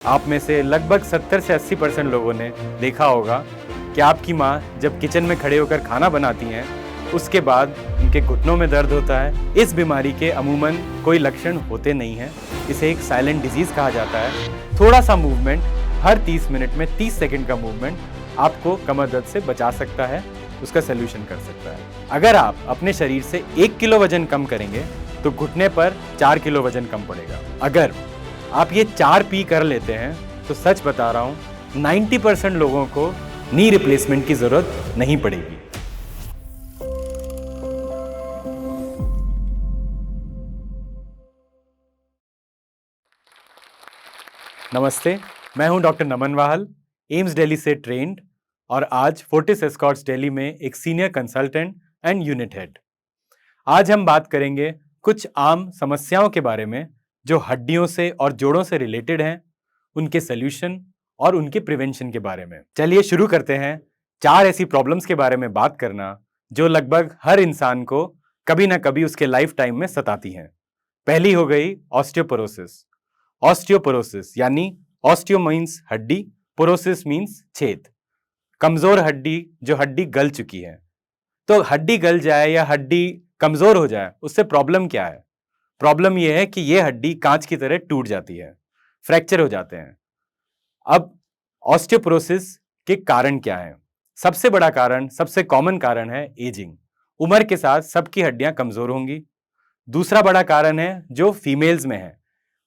आप में से लगभग 70 से 80% लोगों ने देखा होगा कि आपकी माँ जब किचन में खड़े होकर खाना बनाती हैं, उसके बाद उनके घुटनों में दर्द होता है। इस बीमारी के अमूमन कोई लक्षण होते नहीं हैं। इसे एक साइलेंट डिजीज़ कहा जाता है। थोड़ा सा मूवमेंट, हर 30 मिनट में 30 सेकंड का मूवमेंट आपको कमर दर्द से बचा सकता है, उसका सलूशन कर सकता है। अगर आप अपने शरीर से 1 किलो वजन कम करेंगे तो घुटने पर 4 किलो वजन कम पड़ेगा। अगर आप ये 4 पी कर लेते हैं तो सच बता रहा हूं 90% लोगों को नी रिप्लेसमेंट की जरूरत नहीं पड़ेगी। नमस्ते, मैं हूं डॉक्टर नमन वाहल, एम्स दिल्ली से ट्रेंड और आज फोर्टिस एस्कॉर्ट्स दिल्ली में एक senior consultant and unit head. आज हम बात करेंगे कुछ आम समस्याओं के बारे में जो हड्डियों से और जोड़ों से रिलेटेड हैं, उनके सॉल्यूशन और उनके प्रिवेंशन के बारे में। चलिए शुरू करते हैं 4 ऐसी प्रॉब्लम्स के बारे में बात करना जो लगभग हर इंसान को कभी ना कभी उसके लाइफ टाइम में सताती हैं। पहली हो गई ऑस्टियोपोरोसिस। ऑस्टियोपोरोसिस यानी ऑस्टियो मीन्स हड्डी, पोरोसिस मीन्स छेद, कमजोर हड्डी, जो हड्डी गल चुकी है। तो हड्डी गल जाए या हड्डी कमजोर हो जाए, उससे प्रॉब्लम क्या है? प्रॉब्लम यह है कि यह हड्डी कांच की तरह टूट जाती है, फ्रैक्चर हो जाते हैं। अब ऑस्टियोपोरोसिस के कारण क्या है? सबसे बड़ा कारण, सबसे कॉमन कारण है एजिंग। उम्र के साथ सबकी हड्डियां कमजोर होंगी। दूसरा बड़ा कारण है जो फीमेल्स में है।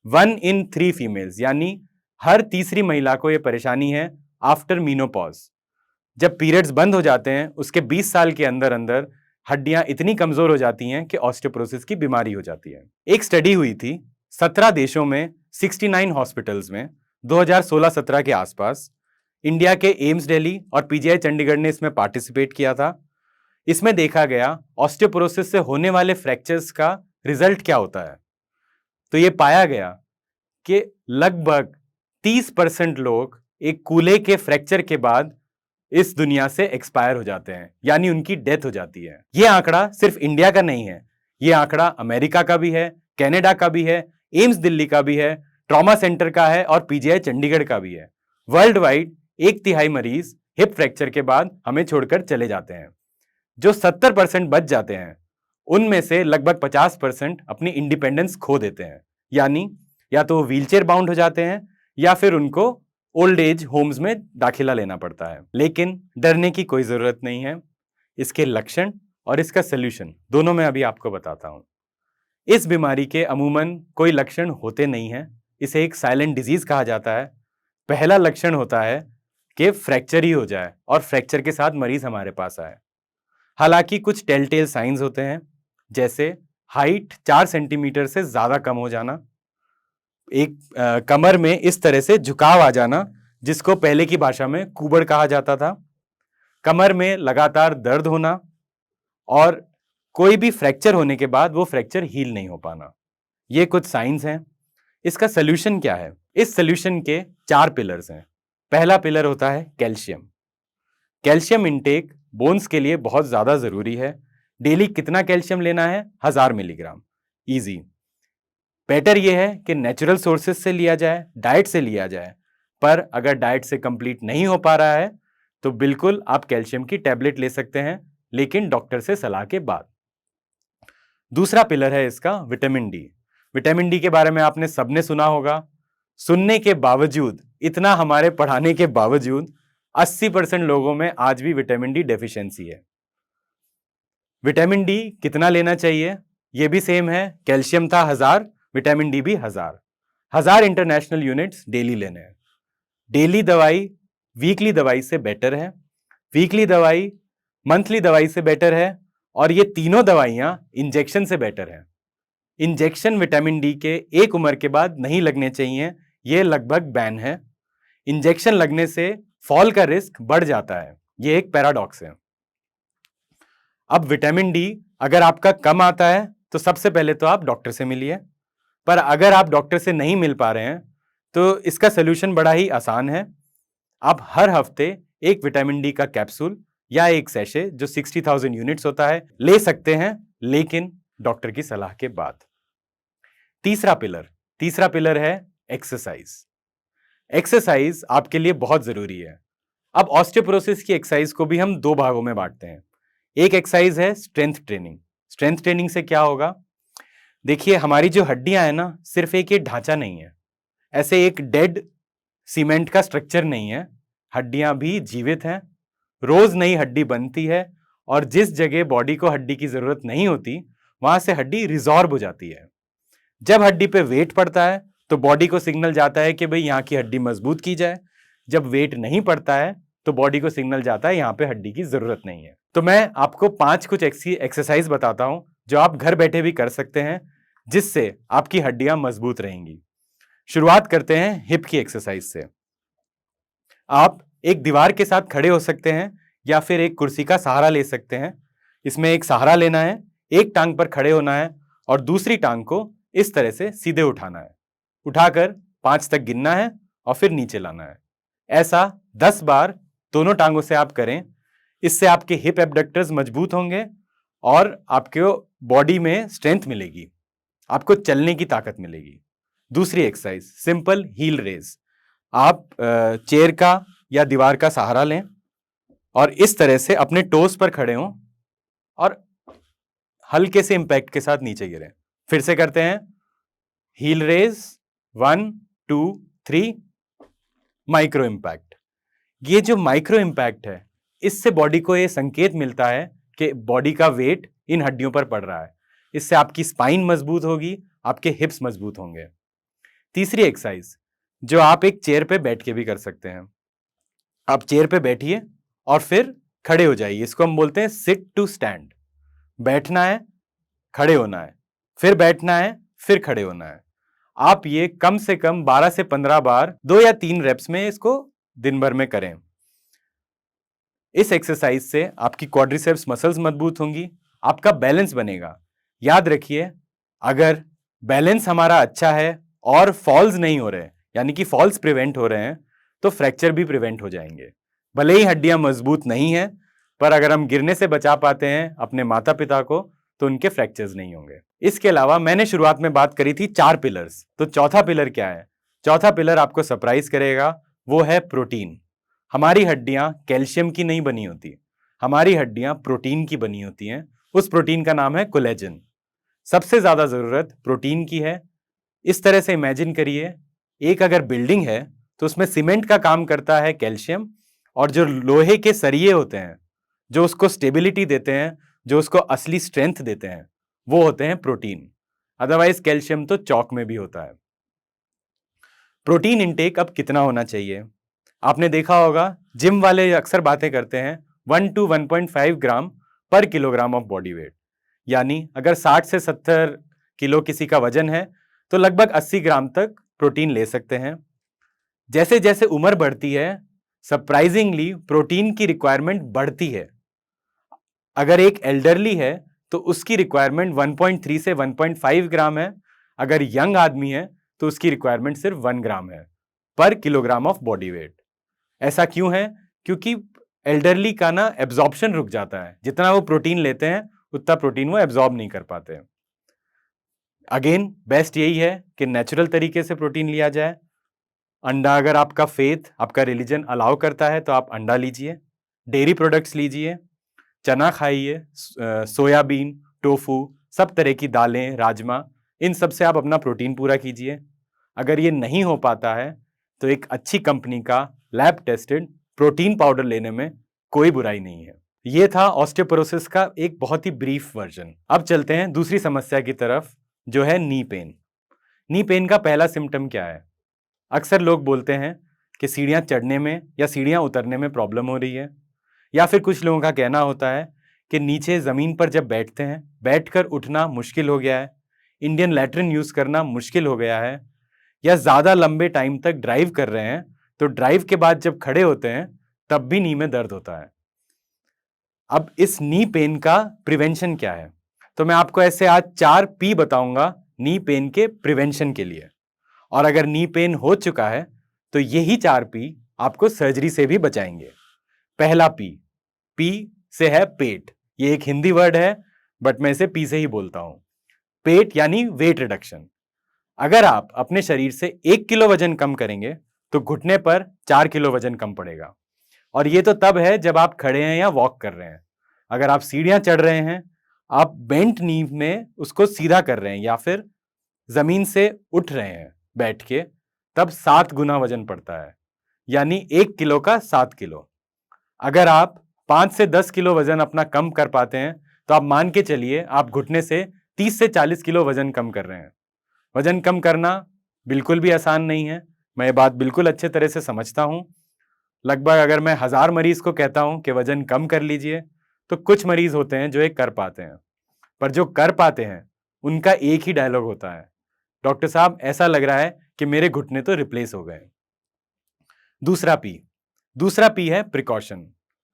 1 in 3 फीमेल्स यानी हर तीसरी महिला को यह परेशानी है आफ्टर मीनोपॉज। जब पीरियड्स बंद हो जाते हैं उसके 20 साल के अंदर अंदर हड्डियां इतनी कमजोर हो जाती हैं कि ऑस्टियोपोरोसिस की बीमारी हो जाती है। एक स्टडी हुई थी 17 देशों में 69 हॉस्पिटल्स में 2016-17 के आसपास। इंडिया के एम्स दिल्ली और पीजीआई चंडीगढ़ ने इसमें पार्टिसिपेट किया था। इसमें देखा गया ऑस्टियोपोरोसिस से होने वाले फ्रैक्चर्स का रिजल्ट क्या होता है। तो यह पाया गया कि लगभग 30% लोग एक कूल्हे के फ्रैक्चर के बाद इस दुनिया से एक्सपायर हो जाते हैं, यानी उनकी डेथ हो जाती है। यह आंकड़ा सिर्फ इंडिया का नहीं है, यह आंकड़ा अमेरिका का भी है, कनाडा का भी है, एम्स दिल्ली का भी है, ट्रॉमा सेंटर का है और पीजीआई चंडीगढ़ का भी है। वर्ल्ड वाइड 1/3 मरीज हिप फ्रैक्चर के बाद हमें छोड़कर चले जाते हैं। जो 70% बच जाते हैं उनमें से लगभग 50% अपनी इंडिपेंडेंस खो देते हैं, यानी या तो व्हीलचेयर बाउंड हो जाते हैं या फिर उनको ओल्ड एज होम्स में दाखिला लेना पड़ता है। लेकिन डरने की कोई जरूरत नहीं है। इसके लक्षण और इसका सलूशन दोनों मैं अभी आपको बताता हूं। इस बीमारी के अमूमन कोई लक्षण होते नहीं हैं। इसे एक साइलेंट डिजीज कहा जाता है। पहला लक्षण होता है कि फ्रैक्चर ही हो जाए और फ्रैक्चर के साथ मरीज हमारे पास आए। हालांकि कुछ टेलटेल साइंस होते हैं, जैसे हाइट 4 सेंटीमीटर से ज्यादा कम हो जाना, एक कमर में इस तरह से झुकाव आ जाना जिसको पहले की भाषा में कुबड़ कहा जाता था, कमर में लगातार दर्द होना और कोई भी फ्रैक्चर होने के बाद वो फ्रैक्चर हील नहीं हो पाना। ये कुछ साइंस हैं। इसका सलूशन क्या है? इस सलूशन के 4 पिलर्स हैं। पहला पिलर होता है कैल्शियम। कैल्शियम इंटेक बोन्स के लिए बहुत ज्यादा जरूरी है। डेली कितना कैल्शियम लेना है? 1000 मिलीग्राम। इजी। बेटर यह है कि नेचुरल सोर्सेज से लिया जाए, डाइट से लिया जाए। पर अगर डाइट से कंप्लीट नहीं हो पा रहा है तो बिल्कुल आप कैल्शियम की टैबलेट ले सकते हैं, लेकिन डॉक्टर से सलाह के बाद। दूसरा पिलर है इसका विटामिन डी। विटामिन डी के बारे में आपने सबने सुना होगा। सुनने के बावजूद, इतना हमारे पढ़ाने के बावजूद 80% लोगों में आज भी विटामिन डी डेफिशिएंसी है। विटामिन डी कितना लेना चाहिए? यह भी सेम है। कैल्शियम था 1000, विटामिन डी भी 1000 इंटरनेशनल यूनिट्स डेली लेने हैं। डेली दवाई वीकली दवाई से बेटर है, वीकली दवाई मंथली दवाई से बेटर है और ये तीनों दवाइयां इंजेक्शन से बेटर है। इंजेक्शन विटामिन डी के एक उम्र के बाद नहीं लगने चाहिए, ये लगभग बैन है। इंजेक्शन लगने से फॉल का रिस्क बढ़ जाता है, ये एक पैराडॉक्स है। अब विटामिन डी अगर आपका कम आता है तो सबसे पहले तो आप डॉक्टर से मिलिए। पर अगर आप डॉक्टर से नहीं मिल पा रहे हैं तो इसका सलूशन बड़ा ही आसान है। आप हर हफ्ते एक विटामिन डी का कैप्सूल या एक सैशे जो 60,000 यूनिट्स होता है ले सकते हैं, लेकिन डॉक्टर की सलाह के बाद। तीसरा पिलर है एक्सरसाइज। एक्सरसाइज आपके लिए बहुत जरूरी है। अब ऑस्टियोपोरोसिस की एक्सरसाइज को भी हम दो भागों में बांटते हैं। एक एक्सरसाइज है स्ट्रेंथ ट्रेनिंग। स्ट्रेंथ ट्रेनिंग से क्या होगा? देखिए, हमारी जो हड्डियां हैं ना, सिर्फ एक ये ढांचा नहीं है, ऐसे एक डेड सीमेंट का स्ट्रक्चर नहीं है। हड्डियां भी जीवित हैं, रोज नई हड्डी बनती है, और जिस जगह बॉडी को हड्डी की जरूरत नहीं होती वहां से हड्डी रिजॉर्ब हो जाती है। जब हड्डी पे वेट पड़ता है तो बॉडी को सिग्नल जाता है कि भाई यहाँ की हड्डी मजबूत की जाए। जब वेट नहीं पड़ता है तो बॉडी को सिग्नल जाता है यहाँ पे हड्डी की जरूरत नहीं है। तो मैं आपको 5 कुछ एक्सरसाइज बताता हूं जो आप घर बैठे भी कर सकते हैं, जिससे आपकी हड्डियां मजबूत रहेंगी। शुरुआत करते हैं हिप की एक्सरसाइज से। आप एक दीवार के साथ खड़े हो सकते हैं या फिर एक कुर्सी का सहारा ले सकते हैं। इसमें एक सहारा लेना है, एक टांग पर खड़े होना है और दूसरी टांग को इस तरह से सीधे उठाना है। उठाकर 5 तक गिनना है और फिर नीचे लाना है। ऐसा 10 बार दोनों टांगों से आप करें। इससे आपके हिप एब्डक्टर्स मजबूत होंगे और आपके बॉडी में स्ट्रेंथ मिलेगी, आपको चलने की ताकत मिलेगी। दूसरी एक्सरसाइज सिंपल हील रेज। आप चेयर का या दीवार का सहारा लें और इस तरह से अपने टोस पर खड़े हों और हल्के से इंपैक्ट के साथ नीचे गिरें। फिर से करते हैं हील रेज, 1 2 3, माइक्रो इंपैक्ट। ये जो माइक्रो इंपैक्ट है, इससे बॉडी को ये संकेत मिलता है कि बॉडी का वेट इन हड्डियों पर पड़ रहा है। इससे आपकी स्पाइन मजबूत होगी, आपके हिप्स मजबूत होंगे। तीसरी एक्सरसाइज जो आप एक चेयर पे बैठ के भी कर सकते हैं। आप चेयर पे बैठिए और फिर खड़े हो जाइए। इसको हम बोलते हैं सिट टू स्टैंड। बैठना है, खड़े होना है, फिर बैठना है, फिर खड़े होना है। आप ये कम से कम 12 से 15 बार 2 या 3 रेप्स में इसको दिन भर में करें। इस एक्सरसाइज से आपकी क्वाड्रिसेप्स मसल्स मजबूत होंगी, आपका बैलेंस बनेगा। याद रखिए, अगर बैलेंस हमारा अच्छा है और फॉल्स नहीं हो रहे, यानी कि फॉल्स प्रिवेंट हो रहे हैं, तो फ्रैक्चर भी प्रिवेंट हो जाएंगे। भले ही हड्डियां मजबूत नहीं है, पर अगर हम गिरने से बचा पाते हैं अपने माता पिता को, तो उनके फ्रैक्चर्स नहीं होंगे। इसके अलावा मैंने शुरुआत में बात करी थी 4 पिलर्स, तो चौथा पिलर क्या है? चौथा पिलर आपको सरप्राइज करेगा, वो है प्रोटीन। हमारी हड्डियां कैल्शियम की नहीं बनी होती, हमारी हड्डियां प्रोटीन की बनी होती हैं। उस प्रोटीन का नाम है कोलेजन। सबसे ज्यादा जरूरत प्रोटीन की है। इस तरह से इमेजिन करिए, एक अगर बिल्डिंग है तो उसमें सीमेंट का काम करता है कैल्शियम, और जो लोहे के सरिये होते हैं जो उसको स्टेबिलिटी देते हैं, जो उसको असली स्ट्रेंथ देते हैं, वो होते हैं प्रोटीन। अदरवाइज कैल्शियम तो चौक में भी होता है। प्रोटीन इंटेक अब कितना होना चाहिए? आपने देखा होगा जिम वाले अक्सर बातें करते हैं 1 to 1.5 ग्राम पर किलोग्राम ऑफ बॉडी वेट। यानी अगर 60 से 70 किलो किसी का वजन है तो लगभग 80 ग्राम तक प्रोटीन ले सकते हैं। जैसे जैसे उम्र बढ़ती है, सरप्राइजिंगली प्रोटीन की रिक्वायरमेंट बढ़ती है। अगर एक एल्डरली है तो उसकी रिक्वायरमेंट 1.3 से 1.5 ग्राम है। अगर यंग आदमी है तो उसकी रिक्वायरमेंट सिर्फ 1 ग्राम है पर किलोग्राम ऑफ बॉडी वेट। ऐसा क्यों है? क्योंकि एल्डरली का ना एब्जॉर्प्शन रुक जाता है। जितना वो प्रोटीन लेते हैं उतना प्रोटीन वो एब्जॉर्ब नहीं कर पाते। अगेन बेस्ट यही है कि नेचुरल तरीके से प्रोटीन लिया जाए। अंडा, अगर आपका फेथ, आपका रिलीजन अलाउ करता है तो आप अंडा लीजिए। डेयरी प्रोडक्ट्स लीजिए, चना खाइए, सोयाबीन, टोफू, सब तरह की दालें, राजमा, इन सब से आप अपना प्रोटीन पूरा कीजिए। अगर ये नहीं हो पाता है तो एक अच्छी कंपनी का लैब टेस्टेड प्रोटीन पाउडर लेने में कोई बुराई नहीं है। ये था ऑस्टियोपोरोसिस का एक बहुत ही ब्रीफ वर्जन। अब चलते हैं दूसरी समस्या की तरफ, जो है नी पेन। नी पेन का पहला सिम्टम क्या है? अक्सर लोग बोलते हैं कि सीढ़ियाँ चढ़ने में या सीढ़ियाँ उतरने में प्रॉब्लम हो रही है, या फिर कुछ लोगों का कहना होता है कि नीचे ज़मीन पर जब बैठते हैं, बैठकर उठना मुश्किल हो गया है, इंडियन लैट्रिन यूज़ करना मुश्किल हो गया है, या ज़्यादा लंबे टाइम तक ड्राइव कर रहे हैं तो ड्राइव के बाद जब खड़े होते हैं तब भी नी में दर्द होता है। अब इस नी पेन का प्रिवेंशन क्या है? तो मैं आपको ऐसे आज 4 P बताऊंगा नी पेन के प्रिवेंशन के लिए। और अगर नी पेन हो चुका है तो यही 4 P आपको सर्जरी से भी बचाएंगे। पहला P से है पेट। ये एक हिंदी वर्ड है बट मैं इसे P से ही बोलता हूं। पेट यानी वेट रिडक्शन। अगर आप अपने शरीर से 1 किलो वजन कम करेंगे तो घुटने पर 4 किलो वजन कम पड़ेगा। और ये तो तब है जब आप खड़े हैं या वॉक कर रहे हैं। अगर आप सीढ़ियां चढ़ रहे हैं, आप बेंट नी में उसको सीधा कर रहे हैं या फिर जमीन से उठ रहे हैं बैठ के, तब 7 गुना वजन पड़ता है, यानी 1 किलो का 7 किलो। अगर आप 5 से 10 किलो वजन अपना कम कर पाते हैं तो आप मान के चलिए आप घुटने से 30 से 40 किलो वजन कम कर रहे हैं। वजन कम करना बिल्कुल भी आसान नहीं है, मैं ये बात बिल्कुल अच्छे तरह से समझता हूं। लगभग अगर मैं 1000 मरीज को कहता हूं कि वजन कम कर लीजिए, तो कुछ मरीज होते हैं जो ये कर पाते हैं। पर जो कर पाते हैं उनका एक ही डायलॉग होता है, डॉक्टर साहब ऐसा लग रहा है कि मेरे घुटने तो रिप्लेस हो गए। दूसरा पी है प्रिकॉशन।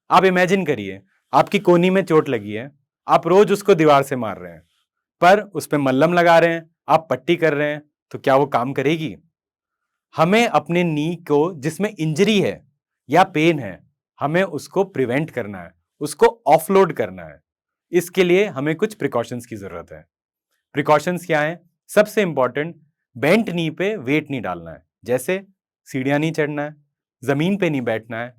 आप इमेजिन करिए आपकी कोहनी में चोट लगी है, आप रोज उसको दीवार से मार रहे हैं, पर उस पर मल्लम लगा रहे हैं, आप पट्टी कर रहे हैं, तो क्या वो काम करेगी? हमें अपने नी को जिसमें इंजरी है या पेन है, हमें उसको प्रिवेंट करना है, उसको ऑफलोड करना है। इसके लिए हमें कुछ प्रिकॉशंस की जरूरत है। प्रिकॉशंस क्या है? सबसे इंपॉर्टेंट, बेंट नी पे वेट नहीं डालना है, जैसे सीढ़ियां नहीं चढ़ना है, जमीन पे नहीं बैठना है।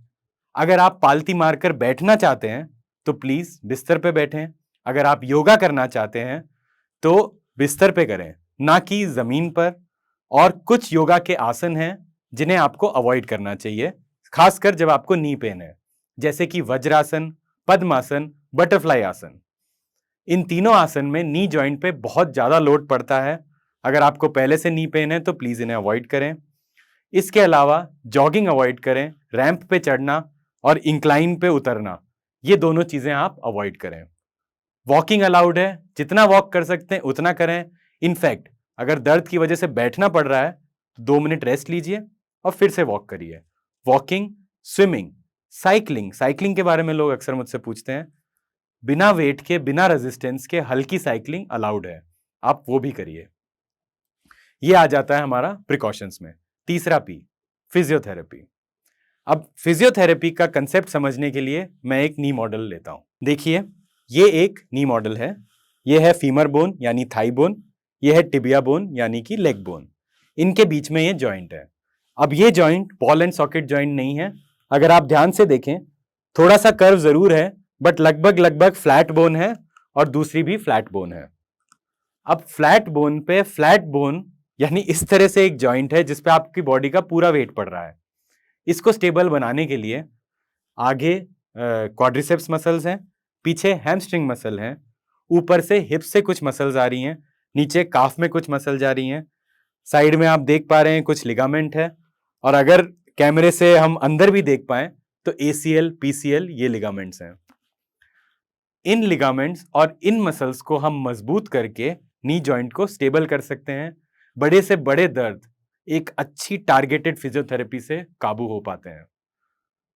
अगर आप पालती मारकर बैठना चाहते हैं तो प्लीज बिस्तर पे बैठें। अगर आप योगा करना चाहते हैं तो बिस्तर पे करें, ना कि जमीन पर। और कुछ योगा के आसन हैं जिन्हें आपको अवॉइड करना चाहिए, खासकर जब आपको नी पेन है, जैसे कि वज्रासन, पद्मासन, बटरफ्लाई आसन। इन तीनों आसन में नी जॉइंट पे बहुत ज्यादा लोड पड़ता है। अगर आपको पहले से नी पेन है तो प्लीज इन्हें अवॉइड करें। इसके अलावा जॉगिंग अवॉइड करें, रैंप पे चढ़ना और इंक्लाइन पे उतरना, ये दोनों चीजें आप अवॉइड करें। वॉकिंग अलाउड है, जितना वॉक कर सकते हैं उतना करें। इनफैक्ट अगर दर्द की वजह से बैठना पड़ रहा है तो 2 मिनट रेस्ट लीजिए और फिर से वॉक करिए। वॉकिंग, स्विमिंग, साइकिलिंग के बारे में लोग अक्सर मुझसे पूछते हैं। बिना वेट के, बिना रेजिस्टेंस के हल्की साइकिलिंग अलाउड है, आप वो भी करिए। ये आ जाता है हमारा प्रिकॉशंस में। तीसरा पी, फिजियोथेरेपी। अब फिजियोथेरेपी का कंसेप्ट समझने के लिए मैं एक नी मॉडल लेता हूं। देखिए, ये एक नी मॉडल है। ये है फीमर बोन यानी थाई बोन, ये है टिबिया बोन यानी कि लेग बोन। इनके बीच में ये जॉइंट है। अब ये joint ball and socket joint नहीं है। अगर आप ध्यान से देखें, थोड़ा सा कर्व जरूर है, बट लगभग फ्लैट बोन है और दूसरी भी फ्लैट बोन है। अब फ्लैट बोन पे फ्लैट बोन यानी इस तरह से एक जॉइंट है जिसपे आपकी बॉडी का पूरा वेट पड़ रहा है। इसको स्टेबल बनाने के लिए आगे क्वाड्रिसेप्स मसल्स हैं, पीछे हैमस्ट्रिंग मसल हैं, ऊपर से हिप्स से कुछ मसल्स आ रही हैं, नीचे काफ में कुछ मसल जा रही हैं, साइड में आप देख पा रहे हैं कुछ लिगामेंट है, और अगर कैमरे से हम अंदर भी देख पाए तो ACL, PCL ये लिगामेंट्स हैं। इन लिगामेंट्स और इन मसल्स को हम मजबूत करके नी जॉइंट को स्टेबल कर सकते हैं। बड़े से बड़े दर्द एक अच्छी टारगेटेड फिजियोथेरेपी से काबू हो पाते हैं।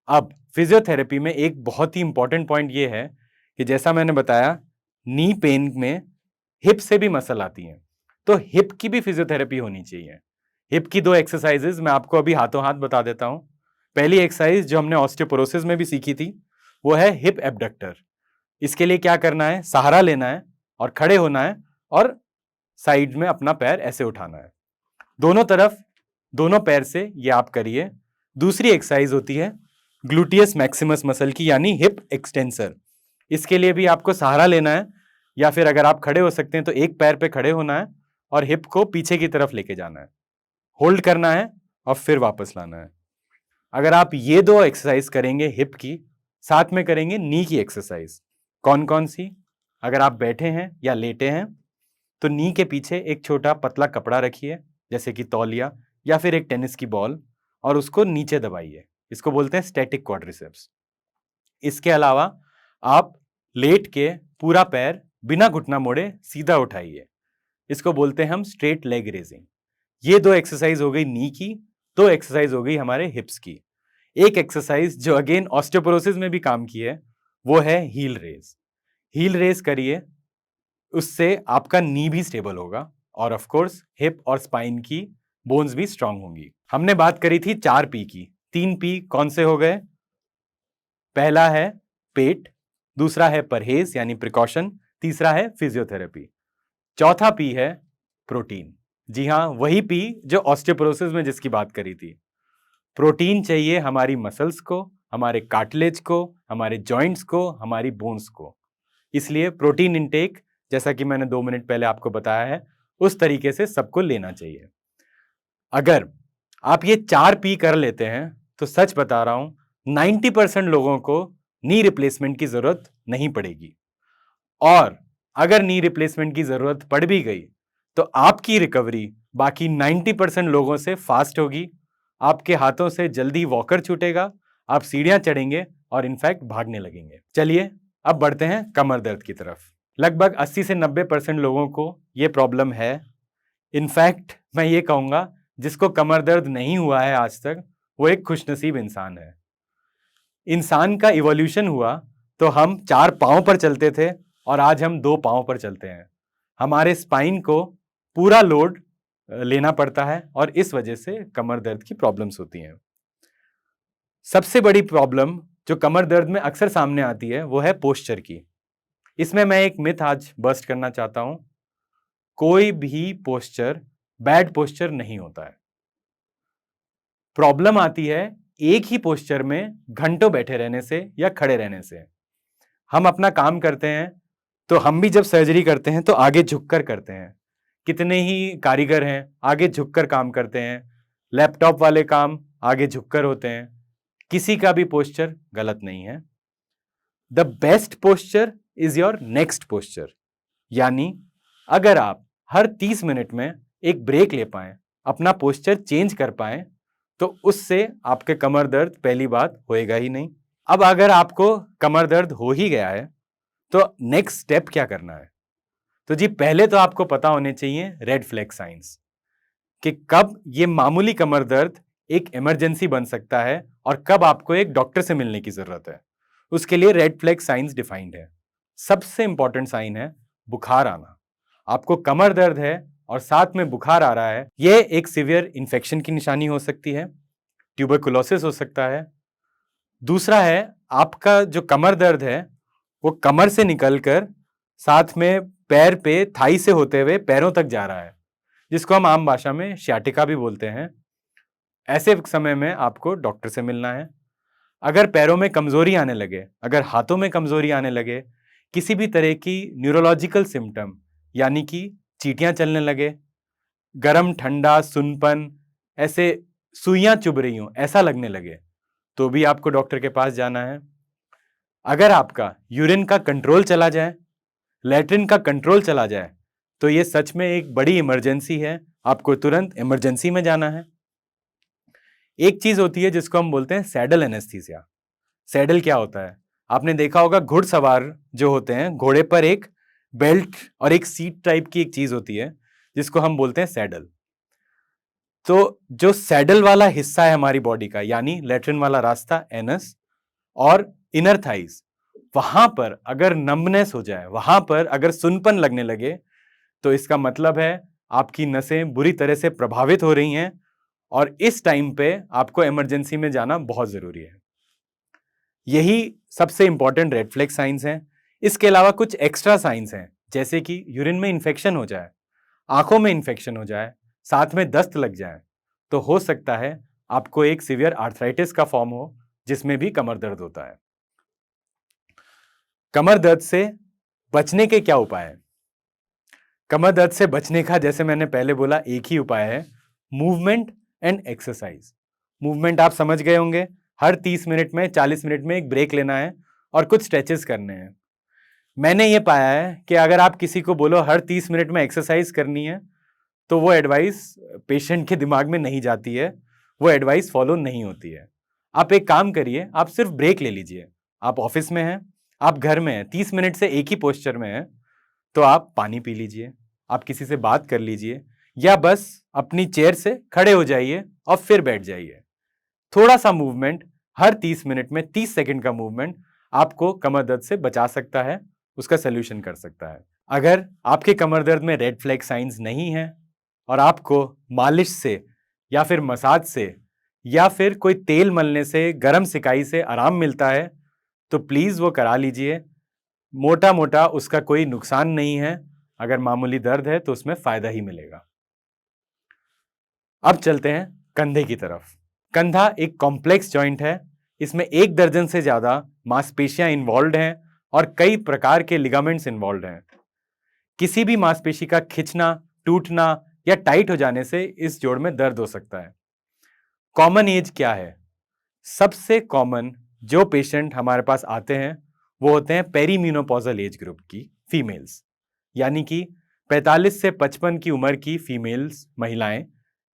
अब फिजियोथेरेपी में एक बहुत ही इंपॉर्टेंट पॉइंट ये है कि जैसा मैंने बताया, नी पेन में हिप से भी मसल आती हैं, तो हिप की भी फिजियोथेरेपी होनी चाहिए। हिप की 2 एक्सरसाइजेज मैं आपको अभी हाथों हाथ बता देता हूं। पहली एक्सरसाइज जो हमने ऑस्टियोपोरोसिस में भी सीखी थी, वो है हिप एबडक्टर। इसके लिए क्या करना है? सहारा लेना है और खड़े होना है और साइड में अपना पैर ऐसे उठाना है, दोनों तरफ, दोनों पैर से ये आप करिए। दूसरी एक्सरसाइज होती है ग्लूटियस मैक्सिमस मसल की, यानी हिप एक्सटेंसर। इसके लिए भी आपको सहारा लेना है, या फिर अगर आप खड़े हो सकते हैं तो एक पैर पे खड़े होना है और हिप को पीछे की तरफ लेके जाना है, होल्ड करना है और फिर वापस लाना है। अगर आप ये 2 एक्सरसाइज करेंगे हिप की, साथ में करेंगे नी की एक्सरसाइज। कौन कौन सी? अगर आप बैठे हैं या लेटे हैं तो नी के पीछे एक छोटा पतला कपड़ा रखिए, जैसे कि तौलिया या फिर एक टेनिस की बॉल, और उसको नीचे दबाइए। इसको बोलते हैं स्टैटिक क्वाड्रिसेप्स। इसके अलावा आप लेट के पूरा पैर बिना घुटना मोड़े सीधा उठाइए, इसको बोलते हैं हम स्ट्रेट लेग रेजिंग। ये 2 एक्सरसाइज हो गई नी की, 2 एक्सरसाइज हो गई हमारे हिप्स की। एक एक्सरसाइज जो अगेन ऑस्टियोपोरोसिस में भी काम की है, वो है हील रेज। हील रेज करिए, उससे आपका नी भी स्टेबल होगा और ऑफ कोर्स हिप और स्पाइन की बोन्स भी स्ट्रांग होंगी। हमने बात करी थी 4 पी की। 3 पी कौन से हो गए? पहला है पेट, दूसरा है परहेज यानी प्रिकॉशन, तीसरा है फिजियोथेरेपी, चौथा पी है प्रोटीन। जी हां, वही पी जो ऑस्टियोपोरोसिस में जिसकी बात करी थी। प्रोटीन चाहिए हमारी मसल्स को, हमारे कार्टिलेज को, हमारे जॉइंट्स को, हमारी बोन्स को। इसलिए प्रोटीन इंटेक, जैसा कि मैंने 2 मिनट पहले आपको बताया है, उस तरीके से सबको लेना चाहिए। अगर आप ये 4 पी कर लेते हैं तो सच बता रहा हूं 90% लोगों को नी रिप्लेसमेंट की जरूरत नहीं पड़ेगी। और अगर नी रिप्लेसमेंट की जरूरत पड़ भी गई तो आपकी रिकवरी बाकी 90% लोगों से फास्ट होगी। आपके हाथों से जल्दी वॉकर छूटेगा, आप सीढ़ियां चढ़ेंगे और इनफैक्ट भागने लगेंगे। चलिए अब बढ़ते हैं कमर दर्द की तरफ। लगभग 80 से 90% लोगों को यह प्रॉब्लम है। इनफैक्ट मैं ये कहूंगा जिसको कमर दर्द नहीं हुआ है आज तक, वो एक खुशनसीब इंसान है। इंसान का इवोल्यूशन हुआ तो हम 4 पांव पर चलते थे और आज हम 2 पांव पर चलते हैं। हमारे स्पाइन को पूरा लोड लेना पड़ता है और इस वजह से कमर दर्द की प्रॉब्लम्स होती हैं। सबसे बड़ी प्रॉब्लम जो कमर दर्द में अक्सर सामने आती है वो है पोस्चर की। इसमें मैं एक मिथ आज बस्ट करना चाहता हूं। कोई भी पोस्चर बैड पोस्चर नहीं होता है। प्रॉब्लम आती है एक ही पोस्चर में घंटों बैठे रहने से या खड़े रहने से। हम अपना काम करते हैं तो हम भी जब सर्जरी करते हैं तो आगे झुककर करते हैं। कितने ही कारीगर हैं आगे झुककर काम करते हैं। लैपटॉप वाले काम आगे झुककर होते हैं। किसी का भी पोस्चर गलत नहीं है। The best posture is your next posture. यानी अगर आप हर 30 मिनट में एक ब्रेक ले पाएं, अपना पोस्चर चेंज कर पाएं, तो उससे आपके कमर दर्द पहली बात होएगा ही नहीं। अब अगर आपको कमर दर्द हो ही गया है तो नेक्स्ट स्टेप क्या करना है? तो जी पहले तो आपको पता होने चाहिए रेड फ्लैग साइंस कि कब ये मामूली कमर दर्द एक इमरजेंसी बन सकता है और कब आपको एक डॉक्टर से मिलने की जरूरत है। उसके लिए रेड फ्लैग साइंस डिफाइंड है। सबसे इंपॉर्टेंट साइन है बुखार आना। आपको कमर दर्द है और साथ में बुखार आ रहा है, यह एक सीवियर इंफेक्शन की निशानी हो सकती है, ट्यूबरकुलोसिस हो सकता है। दूसरा है आपका जो कमर दर्द है वो कमर से निकलकर साथ में पैर पे थाई से होते हुए पैरों तक जा रहा है, जिसको हम आम भाषा में शियाटिका भी बोलते हैं। ऐसे समय में आपको डॉक्टर से मिलना है। अगर पैरों में कमजोरी आने लगे, अगर हाथों में कमजोरी आने लगे, किसी भी तरह की न्यूरोलॉजिकल सिम्टम यानी कि चींटियां चलने लगे, गरम ठंडा सुनपन, ऐसे सुइयां चुभ रही हों ऐसा लगने लगे, तो भी आपको डॉक्टर के पास जाना है। अगर आपका यूरिन का कंट्रोल चला जाए, लैट्रिन का कंट्रोल चला जाए, तो ये सच में एक बड़ी इमरजेंसी है। आपको तुरंत इमरजेंसी में जाना है। एक चीज होती है जिसको हम बोलते हैं सैडल एनेस्थीसिया। सैडल क्या होता है? आपने देखा होगा घुड़सवार जो होते हैं, घोड़े पर एक बेल्ट और एक सीट टाइप की एक चीज होती है जिसको हम बोलते हैं सैडल। तो जो सैडल वाला हिस्सा है हमारी बॉडी का, यानी लैट्रिन वाला रास्ता एनस और इनर थाइज, वहां पर अगर नंबनेस हो जाए, वहां पर अगर सुनपन लगने लगे, तो इसका मतलब है आपकी नसें बुरी तरह से प्रभावित हो रही हैं और इस टाइम पे आपको इमरजेंसी में जाना बहुत जरूरी है। यही सबसे इंपॉर्टेंट रेड फ्लैग साइंस हैं। इसके अलावा कुछ एक्स्ट्रा साइंस हैं, जैसे कि यूरिन में इंफेक्शन हो जाए, आंखों में इंफेक्शन हो जाए, साथ में दस्त लग जाए, तो हो सकता है आपको एक सीवियर आर्थराइटिस का फॉर्म हो जिसमें भी कमर दर्द होता है। कमर दर्द से बचने के क्या उपाय हैं? कमर दर्द से बचने का, जैसे मैंने पहले बोला, एक ही उपाय है, मूवमेंट एंड एक्सरसाइज। मूवमेंट आप समझ गए होंगे, हर 30 मिनट में 40 मिनट में एक ब्रेक लेना है और कुछ स्ट्रेचेस करने हैं। मैंने ये पाया है कि अगर आप किसी को बोलो हर 30 मिनट में एक्सरसाइज करनी है, तो वो एडवाइस पेशेंट के दिमाग में नहीं जाती है, वो एडवाइस फॉलो नहीं होती है। आप एक काम करिए, आप सिर्फ ब्रेक ले लीजिए। आप ऑफिस में हैं, आप घर में हैं, 30 मिनट से एक ही पोस्चर में हैं, तो आप पानी पी लीजिए, आप किसी से बात कर लीजिए, या बस अपनी चेयर से खड़े हो जाइए और फिर बैठ जाइए। थोड़ा सा मूवमेंट हर 30 मिनट में, 30 सेकंड का मूवमेंट आपको कमर दर्द से बचा सकता है, उसका सलूशन कर सकता है। अगर आपके कमर दर्द में रेड फ्लैग साइंस नहीं है और आपको मालिश से या फिर मसाज से या फिर कोई तेल मलने से, गर्म सिकाई से आराम मिलता है, तो प्लीज वो करा लीजिए। मोटा मोटा उसका कोई नुकसान नहीं है। अगर मामूली दर्द है तो उसमें फायदा ही मिलेगा। अब चलते हैं कंधे की तरफ। कंधा एक कॉम्प्लेक्स जॉइंट है। इसमें 1 दर्जन से ज्यादा मांसपेशियां इन्वॉल्व हैं और कई प्रकार के लिगामेंट्स इन्वॉल्व हैं। किसी भी मांसपेशी का खिंचना, टूटना या टाइट हो जाने से इस जोड़ में दर्द हो सकता है। कॉमन एज क्या है? सबसे कॉमन जो पेशेंट हमारे पास आते हैं वो होते हैं पेरीमेनोपॉजल एज ग्रुप की फीमेल्स, यानी कि 45 से 55 की उम्र की फीमेल्स, महिलाएं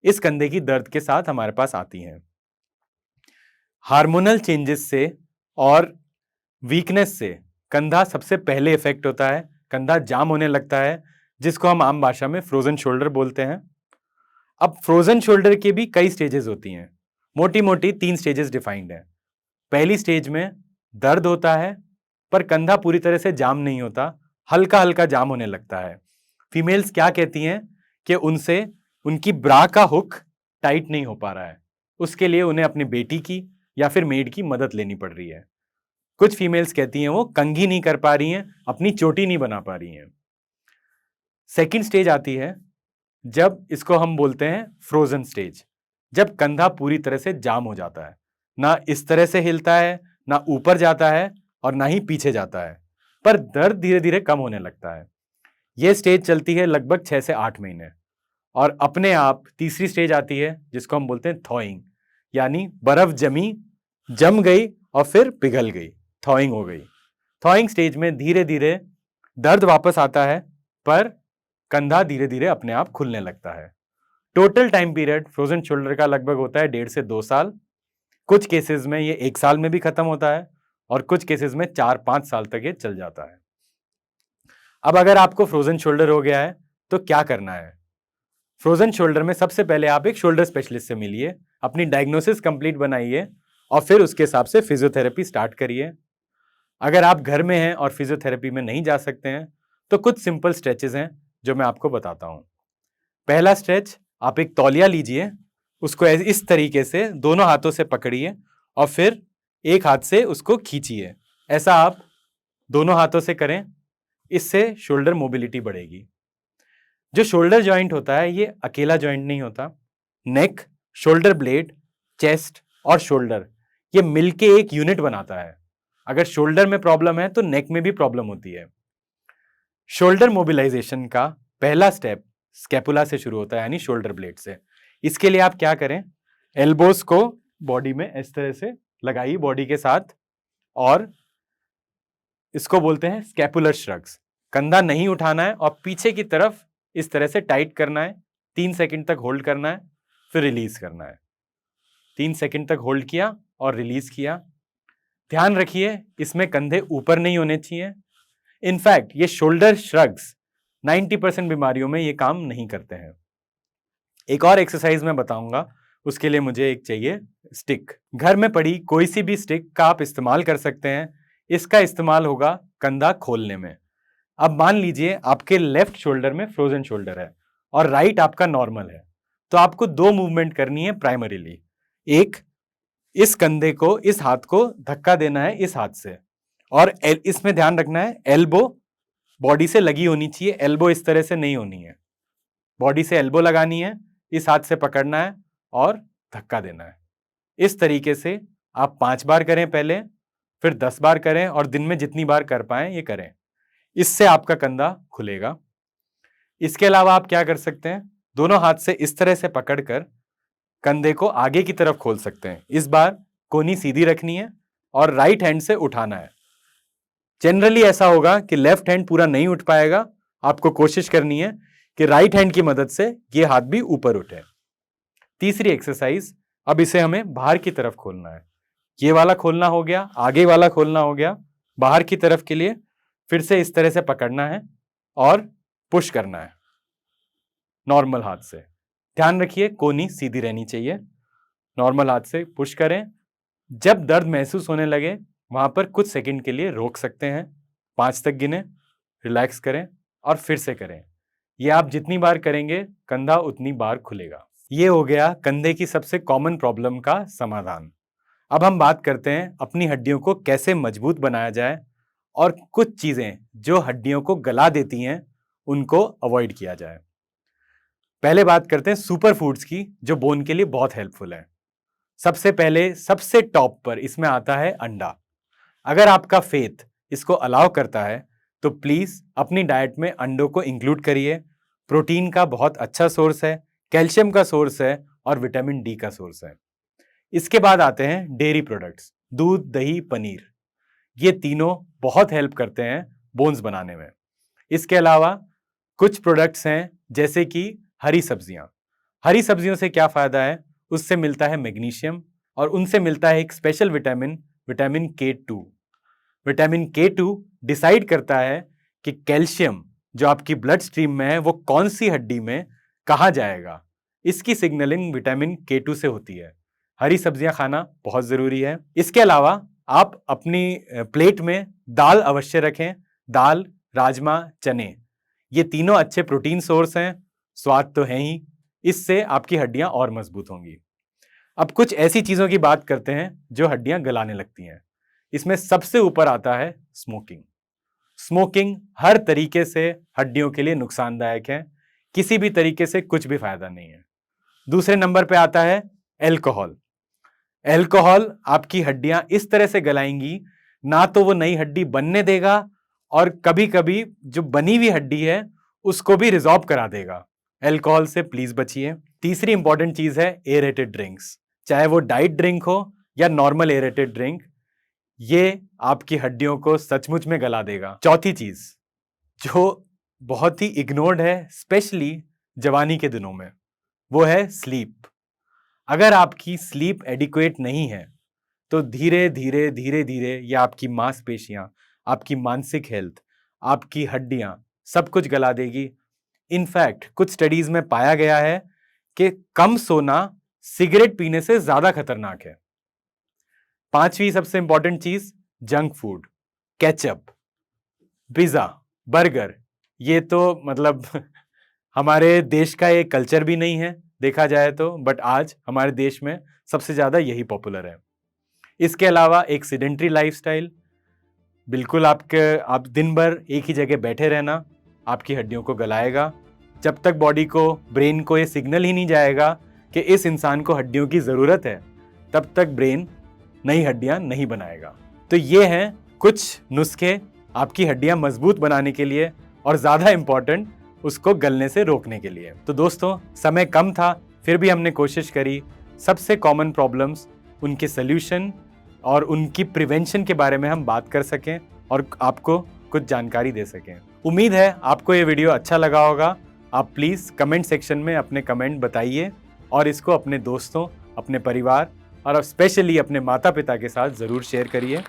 इस कंधे की दर्द के साथ हमारे पास आती हैं। हार्मोनल चेंजेस से और वीकनेस से कंधा सबसे पहले इफेक्ट होता है। कंधा जाम होने लगता है, जिसको हम आम भाषा में फ्रोजन शोल्डर बोलते हैं। अब फ्रोजन शोल्डर के भी कई स्टेजेस होती हैं। मोटी मोटी 3 स्टेजेस डिफाइंड हैं। पहली स्टेज में दर्द होता है पर कंधा पूरी तरह से जाम नहीं होता, हल्का हल्का जाम होने लगता है। फीमेल्स क्या कहती हैं कि उनसे उनकी ब्रा का हुक टाइट नहीं हो पा रहा है, उसके लिए उन्हें अपनी बेटी की या फिर मेड की मदद लेनी पड़ रही है। कुछ फीमेल्स कहती हैं वो कंघी नहीं कर पा रही हैं, अपनी चोटी नहीं बना पा रही हैं। सेकंड स्टेज आती है जब इसको हम बोलते हैं फ्रोजन स्टेज, जब कंधा पूरी तरह से जाम हो जाता है, ना इस तरह से हिलता है, ना ऊपर जाता है और ना ही पीछे जाता है, पर दर्द धीरे धीरे कम होने लगता है। यह स्टेज चलती है लगभग 6 से 8 महीने और अपने आप तीसरी स्टेज आती है जिसको हम बोलते हैं थॉइंग, यानी बर्फ जम गई और फिर पिघल गई, थॉइंग हो गई। थॉइंग स्टेज में धीरे धीरे दर्द वापस आता है पर कंधा धीरे धीरे अपने आप खुलने लगता है। Total time period frozen shoulder का लगभग होता है 1.5 से 2 साल। कुछ केसेस में ये 1 साल में भी खत्म होता है और कुछ केसेस में 4-5 साल तक ये चल जाता है। अब अगर आपको फ्रोजन शोल्डर हो गया है तो क्या करना है? फ्रोजन शोल्डर में सबसे पहले आप एक शोल्डर स्पेशलिस्ट से मिलिए, अपनी डायग्नोसिस कंप्लीट बनाइए और फिर उसके हिसाब से फिजियोथेरेपी स्टार्ट करिए। अगर आप घर में हैं और फिजियोथेरेपी में नहीं जा सकते हैं तो कुछ सिंपल स्ट्रेचेस हैं जो मैं आपको बताता हूं। पहला स्ट्रेच, आप एक तौलिया लीजिए, उसको इस तरीके से दोनों हाथों से पकड़िए और फिर एक हाथ से उसको खींचिए। ऐसा आप दोनों हाथों से करें, इससे शोल्डर मोबिलिटी बढ़ेगी। जो शोल्डर जॉइंट होता है ये अकेला जॉइंट नहीं होता। नेक, शोल्डर ब्लेड, चेस्ट और शोल्डर ये मिलके एक यूनिट बनाता है। अगर शोल्डर में प्रॉब्लम है तो नेक में भी प्रॉब्लम होती है। शोल्डर मोबिलाइजेशन का पहला स्टेप स्कैपुला से शुरू होता है, यानी शोल्डर ब्लेड से। इसके लिए आप क्या करें, एल्बोस को बॉडी में इस तरह से लगाइए बॉडी के साथ और इसको बोलते हैं स्कैपुलर श्रग्स। कंधा नहीं उठाना है और पीछे की तरफ इस तरह से टाइट करना है। 3 सेकंड तक होल्ड करना है, फिर रिलीज करना है। 3 सेकंड तक होल्ड किया और रिलीज किया। ध्यान रखिए इसमें कंधे ऊपर नहीं होने चाहिए। इनफैक्ट ये शोल्डर श्रग्स 90% बीमारियों में ये काम नहीं करते हैं। एक और एक्सरसाइज मैं बताऊंगा, उसके लिए मुझे एक चाहिए स्टिक। घर में पड़ी कोई सी भी स्टिक का आप इस्तेमाल कर सकते हैं। इसका इस्तेमाल होगा कंधा खोलने में। अब मान लीजिए आपके लेफ्ट शोल्डर में फ्रोजन शोल्डर है और राइट आपका नॉर्मल है, तो आपको 2 मूवमेंट करनी है प्राइमरीली। एक, इस कंधे को, इस हाथ को धक्का देना है इस हाथ से, और इसमें ध्यान रखना है एल्बो बॉडी से लगी होनी चाहिए, एल्बो इस तरह से नहीं होनी है। बॉडी से एल्बो लगानी है, इस हाथ से पकड़ना है और धक्का देना है। इस तरीके से आप 5 बार करें पहले, फिर 10 बार करें और दिन में जितनी बार कर पाएं ये करें। इससे आपका कंधा खुलेगा। इसके अलावा आप क्या कर सकते हैं, दोनों हाथ से इस तरह से पकड़कर कंधे को आगे की तरफ खोल सकते हैं। इस बार कोहनी सीधी रखनी है और राइट हैंड से उठाना है। जनरली ऐसा होगा कि लेफ्ट हैंड पूरा नहीं उठ पाएगा, आपको कोशिश करनी है कि राइट हैंड की मदद से ये हाथ भी ऊपर उठे। तीसरी एक्सरसाइज, अब इसे हमें बाहर की तरफ खोलना है। ये वाला खोलना हो गया, आगे वाला खोलना हो गया। बाहर की तरफ के लिए फिर से इस तरह से पकड़ना है और पुश करना है नॉर्मल हाथ से। ध्यान रखिए कोहनी सीधी रहनी चाहिए। नॉर्मल हाथ से पुश करें। जब दर्द महसूस होने लगे वहां पर कुछ सेकंड के लिए रोक सकते हैं, 5 तक गिने, रिलैक्स करें और फिर से करें। ये आप जितनी बार करेंगे कंधा उतनी बार खुलेगा। ये हो गया कंधे की सबसे कॉमन प्रॉब्लम का समाधान। अब हम बात करते हैं अपनी हड्डियों को कैसे मजबूत बनाया जाए और कुछ चीजें जो हड्डियों को गला देती हैं उनको अवॉइड किया जाए। पहले बात करते हैं सुपर फूड्स की जो बोन के लिए बहुत हेल्पफुल है। सबसे पहले सबसे टॉप पर इसमें आता है अंडा। अगर आपका फेथ इसको अलाउ करता है तो प्लीज अपनी डाइट में अंडों को इंक्लूड करिए। प्रोटीन का बहुत अच्छा सोर्स है, कैल्शियम का सोर्स है और विटामिन डी का सोर्स है। इसके बाद आते हैं डेयरी प्रोडक्ट्स, दूध, दही, पनीर। ये तीनों बहुत हेल्प करते हैं बोन्स बनाने में। इसके अलावा कुछ प्रोडक्ट्स हैं जैसे कि हरी सब्जियां। हरी सब्जियों से क्या फायदा है? उससे मिलता है मैग्नीशियम और उनसे मिलता है एक special vitamin, vitamin K2। Vitamin K2 decide करता है कि कैल्शियम जो आपकी ब्लड स्ट्रीम में है वो कौन सी हड्डी में कहाँ जाएगा। इसकी सिग्नलिंग विटामिन K2 से होती है। हरी सब्जियां खाना बहुत जरूरी है। इसके अलावा आप अपनी प्लेट में दाल अवश्य रखें। दाल, राजमा, चने, ये तीनों अच्छे प्रोटीन सोर्स हैं, स्वाद तो है ही, इससे आपकी हड्डियां और मजबूत होंगी। अब कुछ ऐसी चीजों की बात करते हैं जो हड्डियां गलाने लगती हैं। इसमें सबसे ऊपर आता है स्मोकिंग। स्मोकिंग हर तरीके से हड्डियों के लिए नुकसानदायक है, किसी भी तरीके से कुछ भी फायदा नहीं है। दूसरे नंबर पे आता है एल्कोहल। एल्कोहल आपकी हड्डियां इस तरह से गलाएंगी, ना तो वो नई हड्डी बनने देगा और कभी कभी जो बनी हुई हड्डी है उसको भी रिजॉर्ब करा देगा। एल्कोहल से प्लीज बचिए। तीसरी इंपॉर्टेंट चीज है एरेटेड ड्रिंक्स, चाहे वो डाइट ड्रिंक हो या नॉर्मल एरेटेड ड्रिंक, ये आपकी हड्डियों को सचमुच में गला देगा। चौथी चीज जो बहुत ही इग्नोर्ड है स्पेशली जवानी के दिनों में, वो है स्लीप। अगर आपकी स्लीप एडिक्वेट नहीं है तो धीरे धीरे धीरे धीरे ये आपकी मांसपेशियां, आपकी मानसिक हेल्थ, आपकी हड्डियां सब कुछ गला देगी। इनफैक्ट कुछ स्टडीज में पाया गया है कि कम सोना सिगरेट पीने से ज्यादा खतरनाक है। पांचवी सबसे इंपॉर्टेंट चीज junk food, ketchup, pizza, burger, ये तो मतलब हमारे देश का एक कल्चर भी नहीं है देखा जाए तो, बट आज हमारे देश में सबसे ज्यादा यही पॉपुलर है। इसके अलावा एक सेडेंट्री लाइफस्टाइल, बिल्कुल आप दिन भर एक ही जगह बैठे रहना आपकी हड्डियों को गलाएगा। जब तक बॉडी को, ब्रेन को ये सिग्नल ही नहीं जाएगा कि इस इंसान को हड्डियों की जरूरत है, तब तक ब्रेन नई हड्डियां नहीं बनाएगा। तो ये हैं कुछ नुस्खे आपकी हड्डियां मजबूत बनाने के लिए और ज्यादा इंपॉर्टेंट उसको गलने से रोकने के लिए। तो दोस्तों, समय कम था फिर भी हमने कोशिश करी सबसे कॉमन प्रॉब्लम्स, उनके सल्यूशन और उनकी प्रिवेंशन के बारे में हम बात कर सकें और आपको कुछ जानकारी दे सकें। उम्मीद है आपको ये वीडियो अच्छा लगा होगा। आप प्लीज़ कमेंट सेक्शन में अपने कमेंट बताइए और इसको अपने दोस्तों, अपने परिवार और स्पेशली अपने माता पिता के साथ ज़रूर शेयर करिए।